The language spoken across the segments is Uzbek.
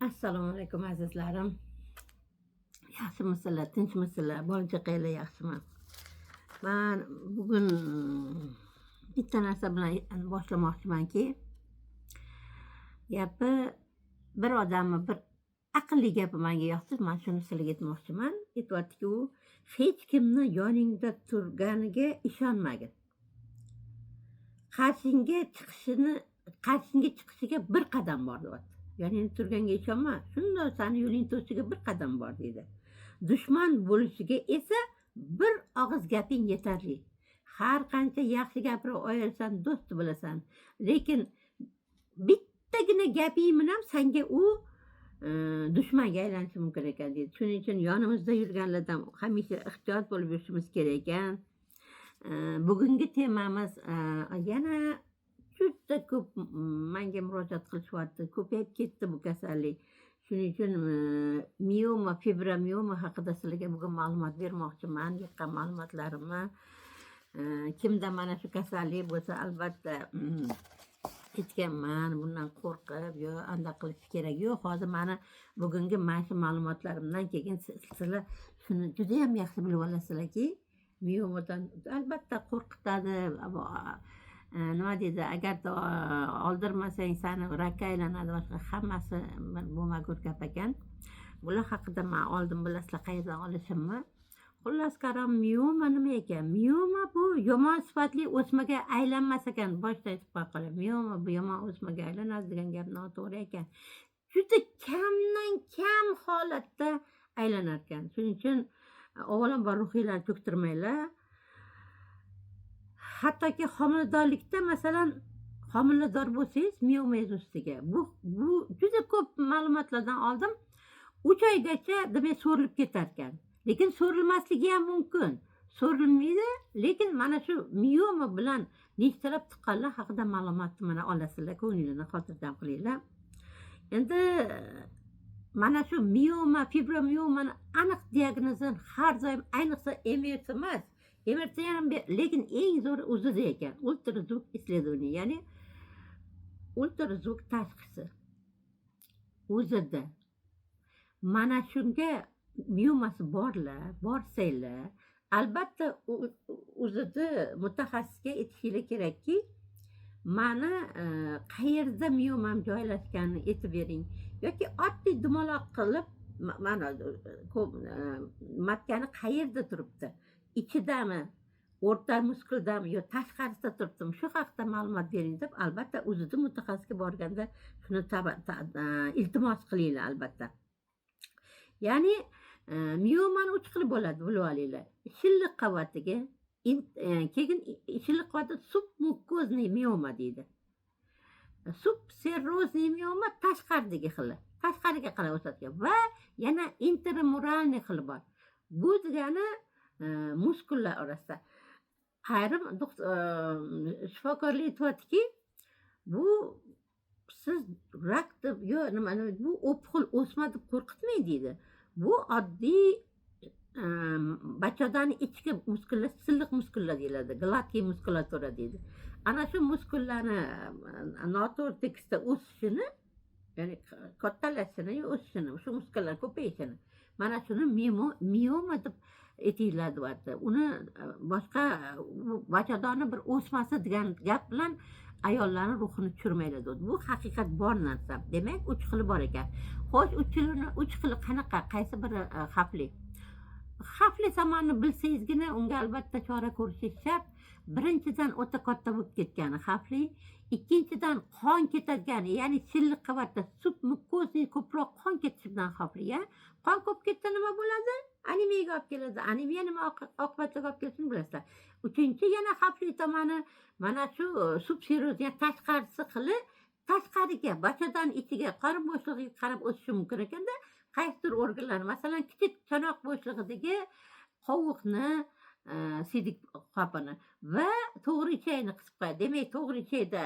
Assalomu alaykum azizlarim. Yaxshimisizlar, tinchmisizlar? Bola chaqanglar yaxshimi? Men bugun bitta narsa bilan boshlamoqchimanki, gapi bir odamni bir aqlli gapi menga yoqdi. Men shuni sizlarga aytmoqchiman. Aytyaptiki, u hech kimni yoningda turganiga ishonmagin. Qarshingga chiqishiga bir qadam bor deyapti. Yoningda turganiga ishonma. Shunday seni yo'ling to'sishiga bir qadam bor deydi. Dushman bo'lishiga esa bir og'iz gaping yetarli. Har qancha yaxshi gapirib oyarsan, do'st bo'lasan. Lekin bittagina gaping bilan senga u dushmanga aylanishi mumkin ekan deydi. Shuning uchun yonimizda yurganlardan hamisha ehtiyot bo'lib yurishimiz kerak ekan. Bugungi temamiz yana juda ko'p menga murojaat qilishyapti. Ko'payib ketdi bu kasallik. Shuning uchun mioma, fibromioma haqida sizlarga bugun ma'lumot bermoqchiman. Yiqqan ma'lumotlarimni. Kimda mana shu kasallik bo'lsa, albatta aytganman, bundan qo'rqib yo anday qilish kerak yo'q. Hozir meni bugungi mana shu ma'lumotlarimdan keyin sizlar shuni juda ham yaxshi bilib olasizlarki, miomadan albatta qo'rqitadi. Nima deydi, agar oldirmasang seni rakka aylanadi, boshqa hammasi bo'lmagur gap ekan. Bular haqida men oldin bilasizlar qayerdan olishimni. Xullas qaram, mioma nima ekan? Mioma bu yomon sifatli o'smaga aylanmas ekan. Boshida aytib qo'yaqo'yay. Mioma bu yomon o'smaga aylanadi degan gap noto'g'ri ekan. Juda kamdan kam holatda aylanar ekan. Shuning uchun avvalambor ruhiylarni cho'ktirmanglar. Hattoki homiladorlikda masalan homilador bo'lsangiz miomangiz ustiga bu juda ko'p ma'lumotlardan oldim. 3 oygacha demak so'rilib ketar ekan. Lekin so'rilmasligi ham mumkin. So'rilmaydi, lekin mana shu mioma bilan nechtalab tuqqanlar haqida ma'lumotni mana olasizlar. Ko'nglingizni xotirjam qilinglar. Endi mana shu mioma, fibromiomani aniq diagnozini har doim ayniqsa MRT emas. MRT ham lekin eng zo'ri o'zida ekan. Ultrazvuk исследование, ya'ni ultrazvuk tashxisi. O'zida. Mana shunga miomasi borsanglar, albatta o'zida mutaxassisga aytishingiz kerakki, mana qayerda miomam joylashganini aytib bering. Yoki oddiy dumaloq qilib, mana matkani qayerda turibdi? Ichidami, o'rta muskuldami yo tashqarisida turibdimi? Shu haqida ma'lumot bering deb albatta o'zida mutaxassisga borganda shuni iltimos qilinglar albatta. Ya'ni miomani 3 xil bo'ladi, bilib olinglar. Shilliq qavatiga, keyin shilliq qavati submukozniy mioma deydi. Subserozniy mioma tashqaridagi xili. Tashqariga qarab o'sadigan va yana intramuralniy xili bor. Bu degani muskullar orasida. Ayrim shifokorlar aytyaptiki, bu siz rak deb yo nima bu o'pqil o'sma deb qo'rqitmay deydi. Bu oddiy bachadani ichki muskullar, silliq muskullar deyiladi. Gladkiy muskulatura deydi. Ana shu muskullarni noto'g'ri tekisda o'sishini, ya'ni kattalashishini, o'sishini, shu muskullar ko'payishini. Mana shuni mioma deb aytiladi. Uni boshqa bachadoni bir o'smasi degan gap bilan ayollarning ruhini tushirmaydi. Bu haqiqat bor narsa. Demak, 3 xili bor ekan. Xo'sh, 3 xili qanaqa? Qaysi biri xavfli? Xavfli tomonini bilsangizgina unga albatta chora ko'rishingiz shart. Birinchidan o'ta katta bo'lib ketgani xavfli, ikkinchidan qon ketadigan, ya'ni silliq qavatda submukozniy ko'proq qon ketishi bilan xavfli. Qon ko'p ketsa nima bo'ladi? Anemiyaga olib keladi. Anemiya nima oqibatlarga olib kelishini bilasizlar. Uchinchi yana xavfli tomoni mana shu subseroz, ya'ni tashqarisi xili tashqariga, bachadan ichiga, qorin bo'shlig'iga qarab o'sishi mumkin ekanda, qaysidir organlar, masalan, kichik chanoq bo'shlig'idagi qovuqni, sidik qopini va to'g'ri ichakni qisib qo'yadi. Demak, to'g'ri ichakda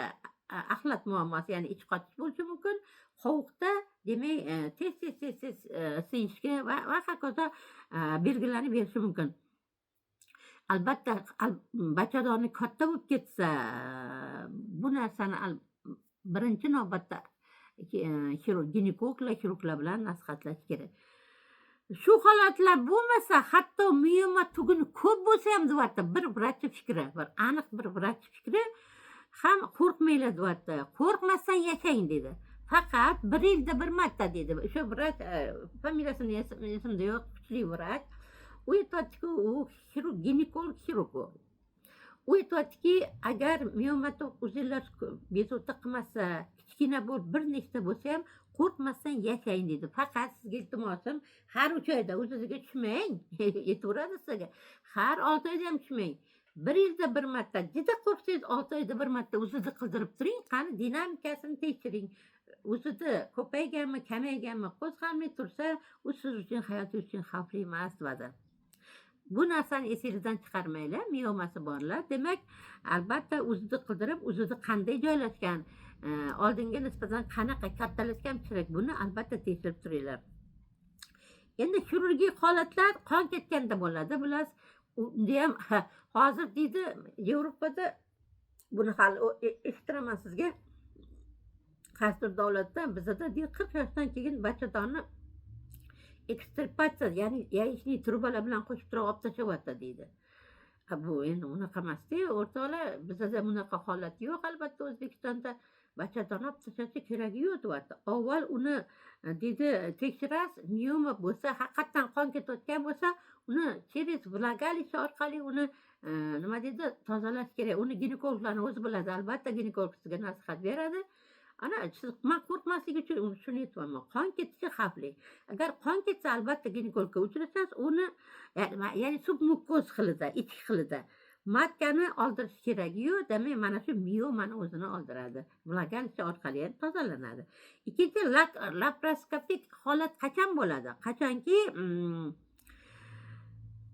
axlat muammosi, ya'ni ich qotish bo'lishi mumkin. Qovuqda demak tez siyishga va hokazo belgilarni berishi mumkin. Albatta bachadoni katta bo'lib ketsa, bu narsani birinchi navbatda xirurglar bilan nasihatlash kerak. Shu holatlar bo'lmasa, hatto mioma tuguni ko'p bo'lsa ham deyapti, bir vrachni fikri, bir aniq bir vrach fikri ham qo'rqmanglar deyapti. Qo'rqmasdan yashang dedi. Faqat 1 yilda bir marta dedi. O'sha vrach familiyasini esimda yo'q, kuchli vrach. U aytayotdi-ku, u ginekolog xirurg. U aytayotdiki, agar miomatokuzillar bezovta qilmasa, kichkina bo'lib bir nechta bo'lsa ham qo'rqmasdan yashang dedi. Faqat sizga iltimosim, har 3 oyda o'zingizga tushmang. Yetaveradi sizga. Har 6 oyda ham tushmang. 1 yilda bir marta, juda qo'rqsangiz 6 oyda bir marta o'zingizni qildirib turing, qani dinamikasini tekshiring. O'zida ko'payganmi, kamayganmi, qo'zg'almay tursa, u siz uchun, hayotingiz uchun xavfli emas deydi. Bu narsani esingizdan chiqarmanglar, miomasi borlar. Demak, albatta o'zini qildirib, o'zida qanday joylashgan, oldinga nisbatan qanaqa kattalashgan kerak, buni albatta tekshirib turinglar. Endi xirurgik holatlar qon ketganda bo'ladi. Bular unda ham hozir deydi Yevropada, buni hali eshitiraman sizga. Qaysidir davlatda, bizda deydi 40 yoshdan keyin bachadonni ekstirpatsiya, ya'ni yaishli trubalar bilan qo'shib turib olib tashlayapti deydi. Bu endi unaqa emas-da, o'rtoqlar, bizda bunaqa holat yo'q. Albatta O'zbekistonda bachadonni olib tashlashga keragi yo'q deyapti. Avval uni deydi tekshirasiz, mioma bo'lsa, haqiqatan qon ketayotgan bo'lsa, uni через vлагалище orqali uni nima deydi, tozalash kerak. Uni ginekologlarning o'zi biladi. Albatta ginekolog sizga nasihat beradi. Ana siz man qo'rqmaslik uchun shuni aytyapman. Qon ketishi xavfli. Agar qon ketsa, albatta ginekologga uchrasangiz, uni ya'ni submukoz xilida, ichki xilida matkani oldirish keragi yo'q. Demak, mana shu miomani o'zini oldiradi. Vлагалище orqali ham tozalanadi. Ikkinchi, laparoskopik holat qachon bo'ladi? Qachonki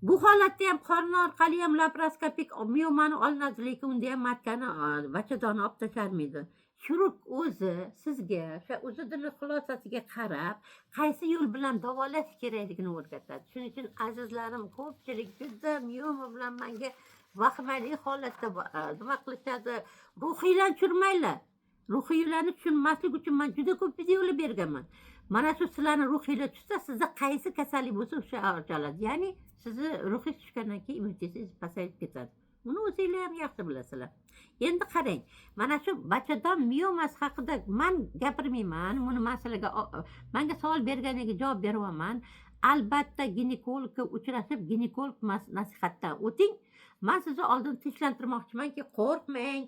bu holatda ham qorni orqali ham laparoskopik miomani olinadi, lekin unda ham matkani bachadonni olib tashlolmaydi. Chirurg o'zi sizga o'sha o'zining xulosasiga qarab, qaysi yo'l bilan davolash kerakligini o'rgatadi. Shuning uchun azizlarim, ko'pchilik juda mioma bilan menga vahimali holatda nima qilishadi, ruhiylarni tushirmanglar. Ruhiylarni tushunmaslik uchun men juda ko'p videolar berganman. Mana shu sizlarni ruhiylar tushsa, sizda qaysi kasallik bo'lsa o'sha o'rchaladi. Ya'ni sizni ruhiy tushgandan keyin immunitetiniz pasayib ketadi. Buni o'zinglar ham yaxshi bilasizlar. Endi qarang, mana shu bachadon miomasi haqida men gapirmayman. Buni masalaga menga savol berganiga javob beryapman. Albatta ginekologga uchrashib, ginekolog nasihatdan o'ting. Men sizni oldin tinchlantirmoqchimanki, qo'rqmang.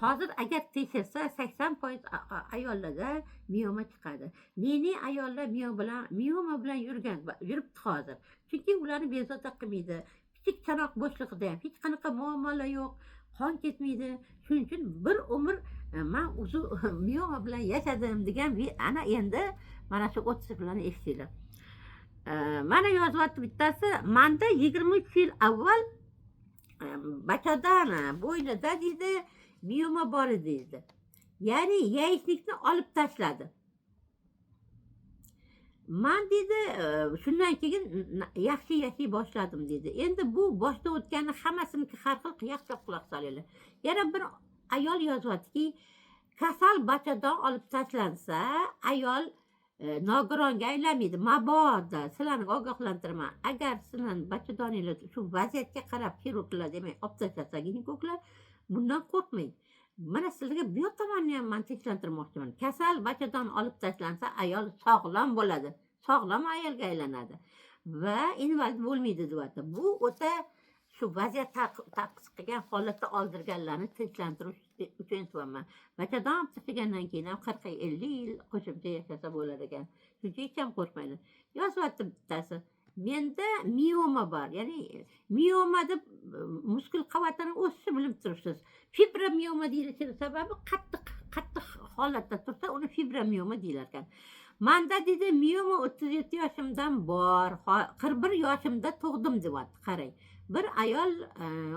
Hozir agar tekshirsa 80% ayollarda mioma chiqadi. Neni ayollar mioma bilan yuribdi hozir. Chunki ularni bezovta qilmaydi. Kichik chanoq bo'shlig'ida ham hech qanaqa muammolar yo'q. Qon ketmaydi. Shuning uchun bir umr men o'zi mioma bilan yashadim degan ana endi mana shu 30 bilan eshitinglar. Mana yozyapti bittasi, menda 23 yil avval bachadon bo'ynida deydi mioma bor edi deydi. Ya'ni yayishlikni olib tashladi. Men deydi shundan keyin yaxshi yashay boshladim deydi. Endi bu boshda o'tgani hammasiniki har xil, yaxshilab quloq solinglar. Yana bir ayol yozyaptiki, kasal bachadon olib tashlansa, ayol nogironga aylanmaydi. Mabodo sizlarni ogohlantiraman. Agar sizlarning bachadoninglar shu vaziyatga qarab xirurglar demak olib tashlasa, ginekologlar, bundan qo'rqmang. Mana sizlarga bu tomonni ham men tinchlantirmoqchiman. Kasal bachadon olib tashlansa, ayol sog'lom bo'ladi. Sog'lom ayolga aylanadi va invalid bo'lmaydi deyapti. Bu o'ta shu vaziyat taqis qilgan holatda oldirganlarni tinchlantirish uchun aytyapman. Bachadon olib tashlagandan keyin ham 40-50 yil qo'shimcha yashasa bo'lar ekan. Shuning uchun ham qo'rqmanglar. Yozyapti bittasi. Menda mioma bor. Ya'ni mioma deb muskul qavatini o'sishi bilib turibsiz. Fibromioma deyilishining sababi qattiq holatda tursa, uni fibromioma deyilar ekan. Menda dedi mioma 37 yoshimdan bor. 41 yoshimda tug'dim deyapti. Qarang. Bir ayol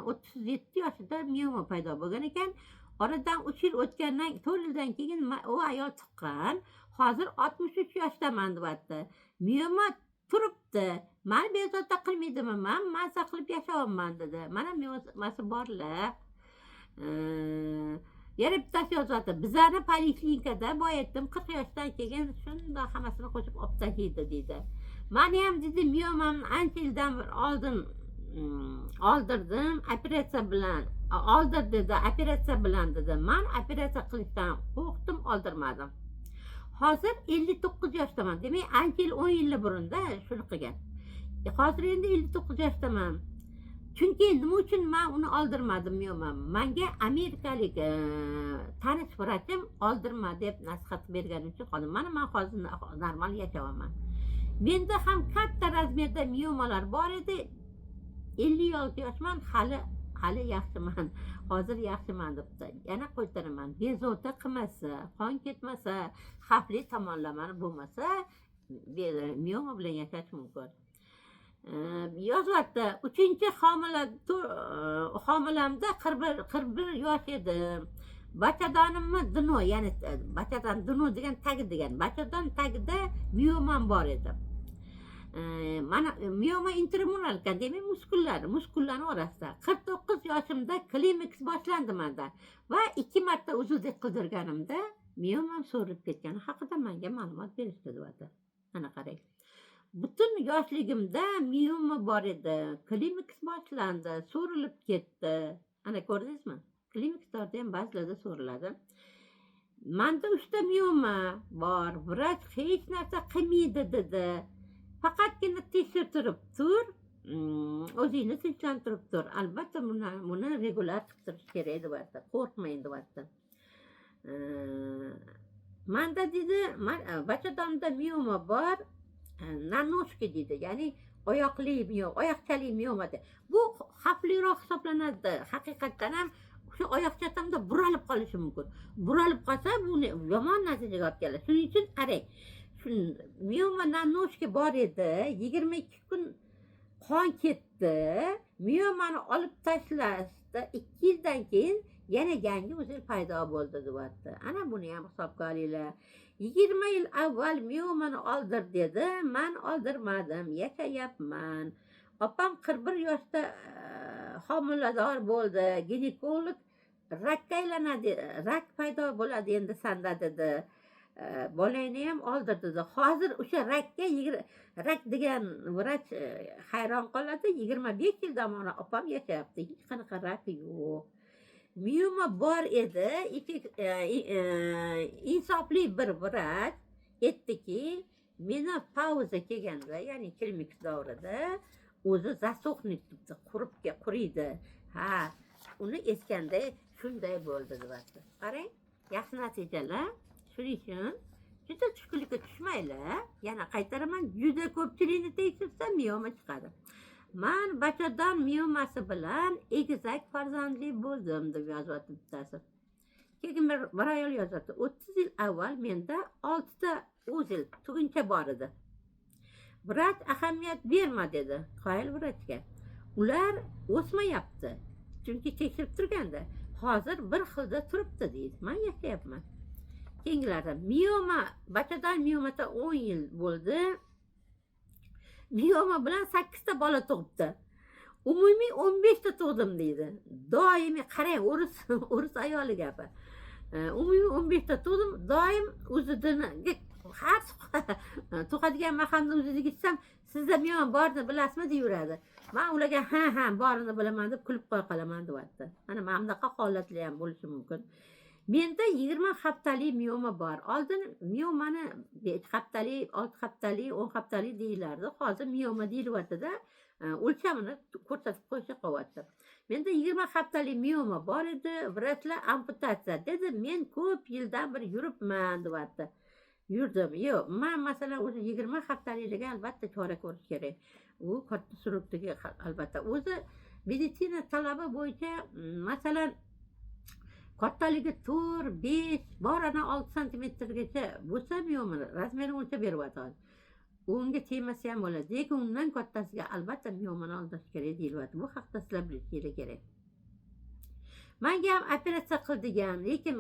37 yoshida mioma paydo bo'lgan ekan. Oradan 3 yil o'tgandan, 4 yildan keyin u ayol tuqqan. Hozir 63 yoshdaman deyapti. Mioma turibdi. Men bezovta qilmaydimmi? Men maza qilib yashayapman dedi. Mana miomasi borlar. yana bittasi yozyapti, bizani poliklinikada boyaytdim 40 yoshdan keyin shundoq hammasini qo'shib olib tashlaydi deydi. Meni ham dedi miyomamni ancha yildan oldin oldirdim, operatsiya bilan oldir dedi, operatsiya bilan dedi. Men operatsiya qilishdan qo'rqdim, oldirmadim. Hozir 59 yoshdaman. Demak, ancha yil 10 yil burunda shuni qilgan. Hozir endi 59 yoshdaman. Chunki nima uchun men uni oldirmadim miyomam? Menga amerikalik tanish vrachim oldirma deb nasihat bergani uchun qoldim. Mana men hozir normal yashayapman. Menda ham katta razmerda miyomalar bor edi. 56 yoshman, hali yaxshiman. Hozir yaxshiman debdi. Yana qo'ytiraman. Bezovta qilmasa, qon ketmasa, xavfli tomonlamasi bo'lmasa, miyoma bilan yashash mumkin. Yozyapti, 3-homilamda 41 yosh edim. Bachadanimni dino, ya'ni bachadan dino degan tagi degan. Bachadan tagida miyomam bor edi. Mana miyoma intramural ekan, demak muskullarning orasida. 49 yoshimda klimaks boshlandi menda va 2 marta uzudek qildirganimda miyomam so'rilib ketgani haqida menga ma'lumot berishdi deyapti. Mana qarang. Butun yoshligimda miyoma bor edi. Klimaks boshlandi, so'rilib ketdi. Ana ko'rdingizmi? Klimakslarda ham ba'zilarda so'riladi. Menda 3 ta miyoma bor. Vrach hech narsa qilmaydi dedi. Faqatgina tekshirtirib tur, o'zingni tinchlantirib tur. Albatta buni regular qilib turish kerak deyapti. Qo'rqmang deyapti. Menda dedi, bachadomda miyoma bor. Nanoshka deydi, ya'ni oyoqli miyoma, oyoqchali miyoma. Bu xavfliroq hisoblanadi. Haqiqatdan ham shu oyoqchatamda buralib qolishi mumkin. Buralib qolsa bu yomon natijaga olib keladi. Shuning uchun qarang. Miyoma nanoshka bor edi, 22 kun qon ketdi. Miyomani olib tashlashdi. 2 yildan keyin yana yangi uzil paydo bo'ldi deyapti. Ana buni ham hisobga olinglar. 20 yil avval miyomani oldir dedi, men oldirmadim, yashayapman. Opam 41 yoshda homilador bo'ldi. Ginekolog rakka aylanadi, rak paydo bo'ladi endi sanda dedi. Bolangni ham oldir dedi. Hozir o'sha rak degan vrach hayron qoladi. 25 yildan beri opam yashayapti. Hech qanaqa rak yo'q. Miyoma bor edi. Insofli bir vrach aytdiki, menopauza kelganda, ya'ni klimaks davrida o'zi zasoxnik debdi, quriydi. Ha, uni eskanda shunday bo'ldi deyapti. Qarang, yaxshi natijalar. Shuning uchun juda tushkunlikka tushmaylar. Yana qaytaraman, juda ko'pchilikni tekshirsa miyoma chiqadi. Men bachadan miyomasi bilan egizak farzandli bo'ldim deb yozyapti bittasi. Keyin bir ayol yozyapti, 30 yil avval menda 6 ta uzil tuguncha bor edi. Vrach ahamiyat berma dedi. Qoyil vrachga. Ular o'smayapti. Chunki tekshirib turganda hozir bir xilda turibdi deydi. Men yashayapman. Keyingilarda miyoma, bachadan miyomata 10 yil bo'ldi. Miyoma bilan 8 ta bola tug'ibdi. Umumiy 15 ta tug'dim deydi. Doimiy qarang, o'ris ayoli gapi. Umumiy 15 ta tug'dim, doim o'zidini har tug'adigan mahalda o'ziga gitsam, sizda miyoma borni bilasizmi deyuradi. Men ularga ha borini bilaman deb kulib qo'ya qolaman deyapti. Mana bunaqa holatlar ham bo'lishi mumkin. Menda 20 haftali miyoma bor. Oldin miyomani 5 haftali, 6 haftali, 10 haftali deyilardi. Hozir miyoma deyilyapti-da, o'lchamini ko'rsatib qo'yishga qo'yapti. Menda 20 haftali miyoma bor edi, vrachlar amputatsiya dedi. Men ko'p yildan beri yuribman deyapti. Yurdim. Yo'q, men masalan o'zi 20 haftaliga albatta chora ko'rish kerak. U katta sur'atdagi albatta. O'zi meditsina talabi bo'yicha masalan kattaligi 4-5, borana 6 santimetrgacha bo'lsa miyoma razmeri o'lchab beryapti. Unga tegmasa ham bo'ladi. Lekin undan kattasiga albatta miyomani oldirish kerak deyilyapti. Bu haqda sizlar bilishingiz kerak. Menga ham operatsiya qildigan, lekin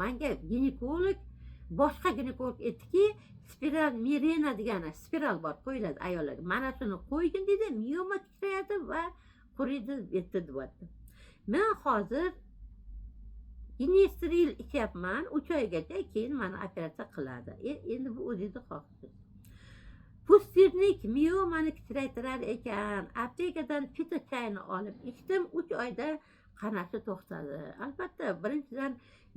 menga ginekolog, boshqa ginekolog aytdiki, spiral Mirena degan spiral bor, qo'yiladi ayollarga. Mana shuni qo'ygin dedi, miyoma titrayadi va quriydi deyapti. Men hozir Inestril ichyapman 3 oygacha, keyin mani operatsiya qiladi. Endi bu o'zingizni xohishingiz. Pustirnik miyomani kichraytirar ekan. Aptekadan fitochayni olib ichdim, 3 oyda qanashi to'xtadi. Albatta, birinchidan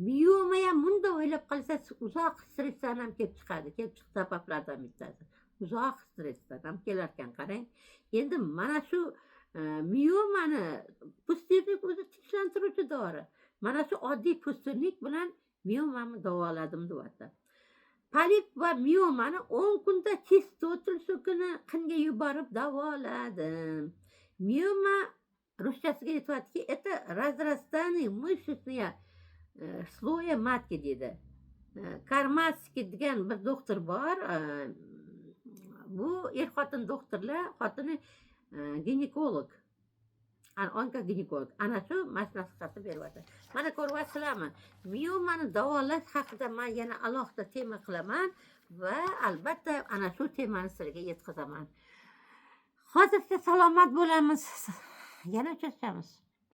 miyoma ham bunday o'ylab qolsangiz, uzoq stressdan ham kelib chiqadi. Kelib chiqish sabablardan bittasi. Uzoq stressdan ham kelar ekan, qarang. Endi mana shu miyomani pustirnik o'zi tinchlantiruvchi dori. Mana shu oddiy pustirnik bilan miyomani davoladim deyapti. Polip va miyomani 10 kunda chistotul sukuni qinga yuborib davoladim. Miyoma ruschasiga aytyaptiki, это разрастание мышечные слоя матки deydi. Karmaski degan bir doktor bor. Bu xotin doktorlar, xotini ginekolog. Onkoginekolog. Ana shu maslahatni beryapti. Mana ko'ryapsizlarmi? Miyomani davolash haqida men yana alohida tema qilaman va albatta ana shu temani sizlarga yetkazaman. Hozircha salomat bo'lamiz. Yana uchrashamiz.